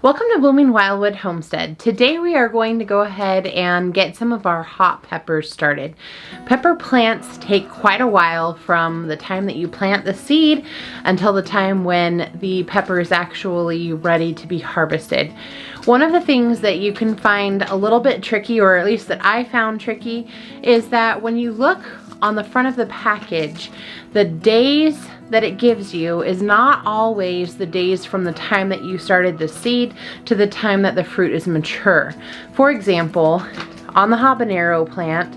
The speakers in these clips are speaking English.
Welcome to Blooming Wildwood Homestead. Today we are going to go ahead and get some of our hot peppers started. Pepper plants take quite a while from the time that you plant the seed until the time when the pepper is actually ready to be harvested. One of the things that you can find a little bit tricky, or at least that I found tricky, is that when you look on the front of the package, the days that it gives you is not always the days from the time that you started the seed to the time that the fruit is mature. For example, on the habanero plant,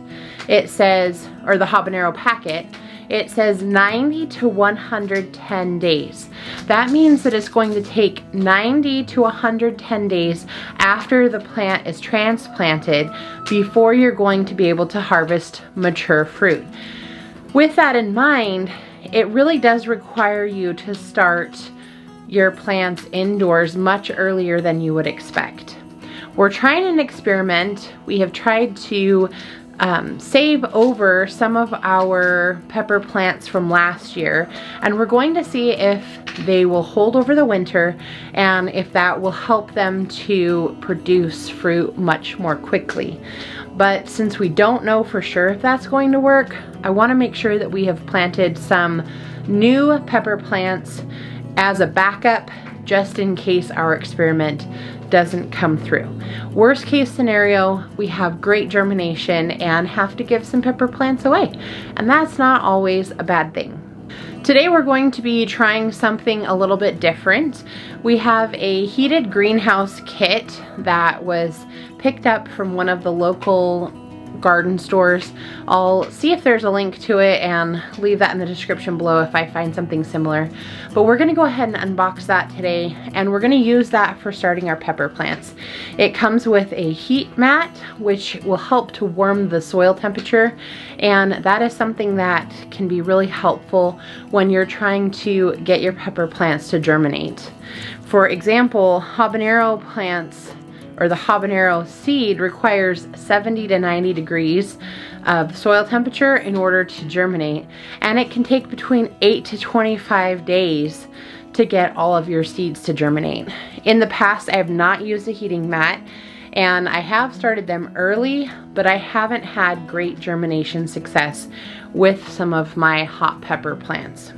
it says, or the habanero packet, it says 90 to 110 days. That means that it's going to take 90 to 110 days after the plant is transplanted before you're going to be able to harvest mature fruit. With that in mind, it really does require you to start your plants indoors much earlier than you would expect. We're trying an experiment. We have tried to save over some of our pepper plants from last year, and we're going to see if they will hold over the winter and if that will help them to produce fruit much more quickly. But since we don't know for sure if that's going to work, I want to make sure that we have planted some new pepper plants as a backup just in case our experiment doesn't come through. Worst case scenario, we have great germination and have to give some pepper plants away, and that's not always a bad thing. Today we're going to be trying something a little bit different. We have a heated greenhouse kit that was picked up from one of the local garden stores. I'll see if there's a link to it and leave that in the description below if I find something similar. But we're gonna go ahead and unbox that today, and we're gonna use that for starting our pepper plants. It comes with a heat mat, which will help to warm the soil temperature, and that is something that can be really helpful when you're trying to get your pepper plants to germinate. For example, habanero plants, or the habanero seed, requires 70 to 90 degrees of soil temperature in order to germinate, and it can take between 8 to 25 days to get all of your seeds to germinate. In the past, I have not used a heating mat, and I have started them early, but I haven't had great germination success with some of my hot pepper plants,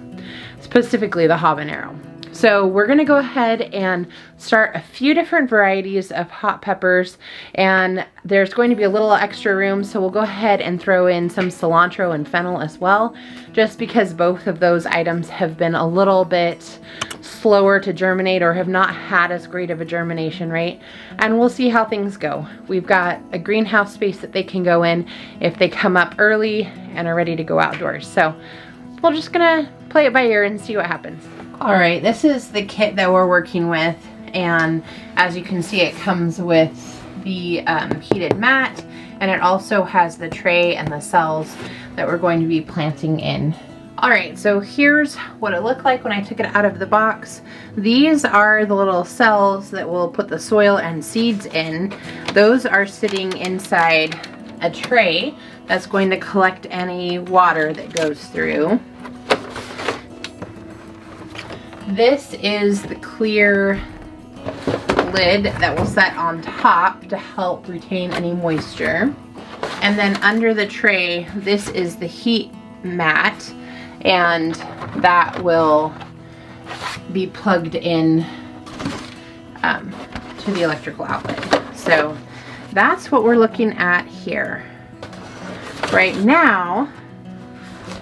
specifically the habanero. So we're gonna go ahead and start a few different varieties of hot peppers, and there's going to be a little extra room, so we'll go ahead and throw in some cilantro and fennel as well, just because both of those items have been a little bit slower to germinate or have not had as great of a germination rate, and we'll see how things go. We've got a greenhouse space that they can go in if they come up early and are ready to go outdoors. So we're just gonna play it by ear and see what happens. All right, this is the kit that we're working with, and as you can see, it comes with the heated mat, and it also has the tray and the cells that we're going to be planting in. All right, so here's what it looked like when I took it out of the box. These are the little cells that we'll put the soil and seeds in. Those are sitting inside a tray that's going to collect any water that goes through. This is the clear lid that will set on top to help retain any moisture. And then under the tray, this is the heat mat, and that will be plugged in to the electrical outlet. So that's what we're looking at here. Right now,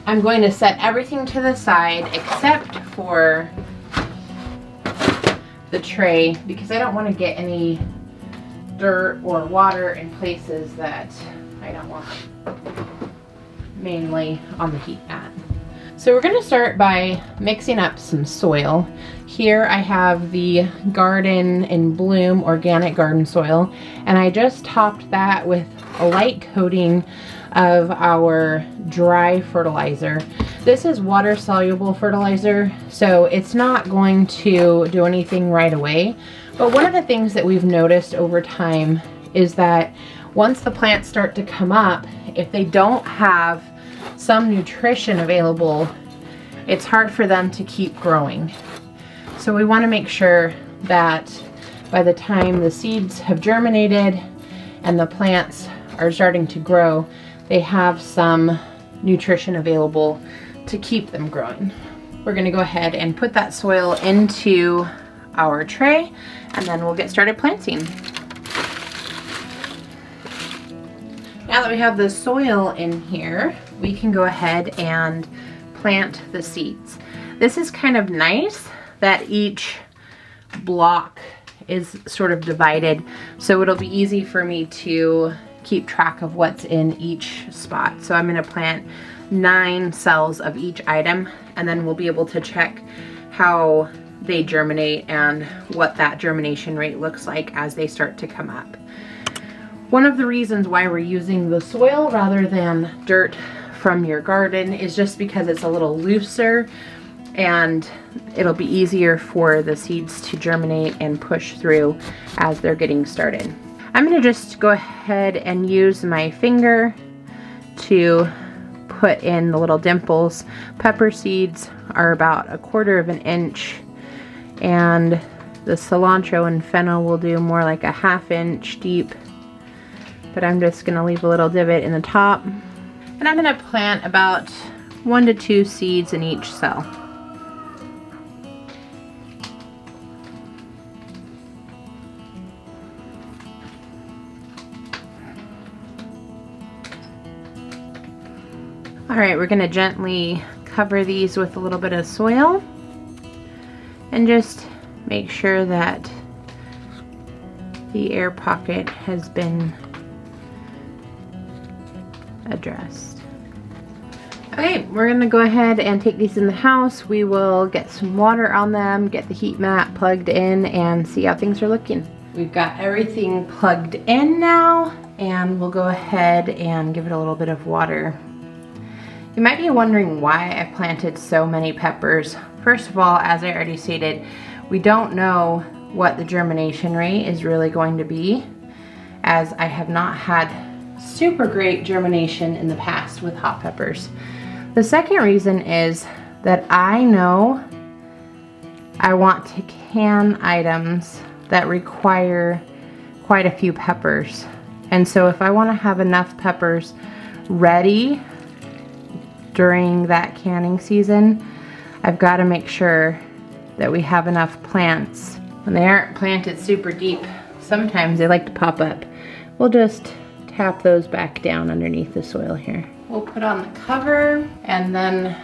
I'm going to set everything to the side except for the tray, because I don't want to get any dirt or water in places that I don't want, mainly on the heat mat. So we're going to start by mixing up some soil. Here I have the Garden in Bloom organic garden soil, and I just topped that with a light coating of our dry fertilizer. This is water soluble fertilizer, so it's not going to do anything right away. But one of the things that we've noticed over time is that once the plants start to come up, if they don't have some nutrition available, it's hard for them to keep growing. So we want to make sure that by the time the seeds have germinated and the plants are starting to grow, they have some nutrition available to keep them growing. We're gonna go ahead and put that soil into our tray, and then we'll get started planting. Now that we have the soil in here, we can go ahead and plant the seeds. This is kind of nice that each block is sort of divided, so it'll be easy for me to keep track of what's in each spot. So I'm gonna plant 9 cells of each item, and then we'll be able to check how they germinate and what that germination rate looks like as they start to come up. One of the reasons why we're using the soil rather than dirt from your garden is just because it's a little looser and it'll be easier for the seeds to germinate and push through as they're getting started. I'm gonna just go ahead and use my finger to put in the little dimples. Pepper seeds are about 1/4 of an inch, and the cilantro and fennel will do more like a 1/2 inch deep, but I'm just gonna leave a little divot in the top. And I'm gonna plant about 1 to 2 seeds in each cell. All right, we're gonna gently cover these with a little bit of soil and just make sure that the air pocket has been addressed. Okay, we're gonna go ahead and take these in the house. We will get some water on them, get the heat mat plugged in, and see how things are looking. We've got everything plugged in now, and we'll go ahead and give it a little bit of water. You might be wondering why I planted so many peppers. First of all, as I already stated, we don't know what the germination rate is really going to be, as I have not had super great germination in the past with hot peppers. The second reason is that I know I want to can items that require quite a few peppers. And so if I want to have enough peppers ready during that canning season, I've got to make sure that we have enough plants. When they aren't planted super deep, sometimes they like to pop up. We'll just tap those back down underneath the soil here. We'll put on the cover, and then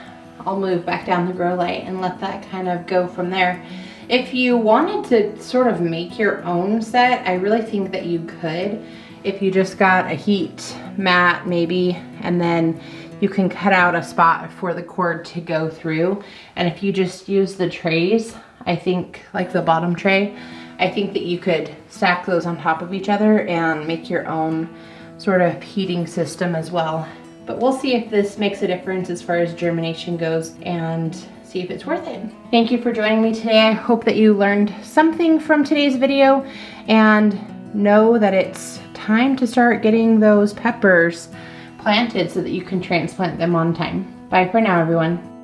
I'll move back down the grow light and let that kind of go from there. If you wanted to sort of make your own set, I really think that you could. If you just got a heat mat maybe, and then you can cut out a spot for the cord to go through. And if you just use the trays, I think, like the bottom tray, I think that you could stack those on top of each other and make your own sort of heating system as well. But we'll see if this makes a difference as far as germination goes and see if it's worth it. Thank you for joining me today. I hope that you learned something from today's video, and know that it's time to start getting those peppers planted so that you can transplant them on time. Bye for now, everyone.